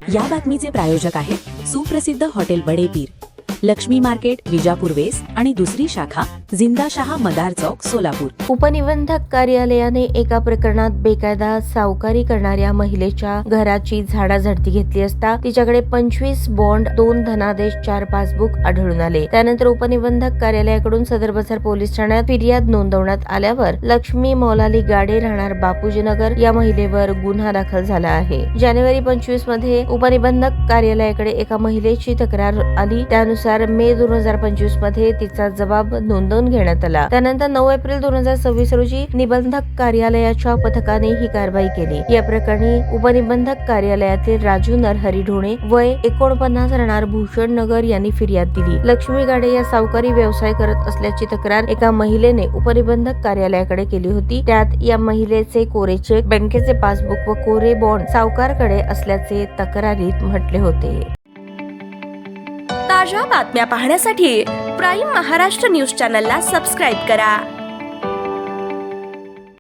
या बातमीचे प्रायोजक आहेत सुप्रसिद्ध hotel Badepir, Laxmi market, Vijapur west आणि दुसरी शाखा जिंदाशहा मदार चौक, सोलापूर। उपनिबंधक कार्यालयाने एका प्रकरणात बेकायदा सावकारी करणाऱ्या महिलेच्या घराची झाडाझडती घेतली असता तिच्याकडे 25 बॉन्ड, 2 धनादेश, 4 पासबुक आढळून आले। त्यानंतर उपनिबंधक कार्यालयाकडून सदर बाजार पोलीस ठाण्यात फिर्याद नोंदवण्यात आल्यावर लक्ष्मी मौलाली गाडे राहणार बापूजी नगर या महिलेवर गुन्हा दाखल झाला आहे। जानेवारी 25 मध्ये उपनिबंधक कार्यालयाकडे एका महिलेची तक्रार आली। त्यानुसार मे 2025 मध्ये तिचा जबाब नोंदवून घेण्यात आला। त्यानंतर 9 एप्रिल 2026 रोजी निबंधक कार्यालयाच्या पथकाने ही कारवाई केली। या प्रकरणी उपनिबंधक कार्यालयातील राजू नरहरी ढोणे वय 49 राहणार भूषण नगर यांनी फिर्याद दिली। लक्ष्मी गाडे या सावकारी व्यवसाय करत असल्याची तक्रार एका महिलेने उपनिबंधक कार्यालयाकडे केली होती। त्यात या महिलेचे कोरे चेक, बँकेचे पासबुक व कोरे बॉन्ड सावकारकडे असल्याचे तक्रारीत म्हटले होते। ताज्या बातम्या पाहण्यासाठी प्राईम महाराष्ट्र न्यूज चॅनलला सबस्क्राईब करा।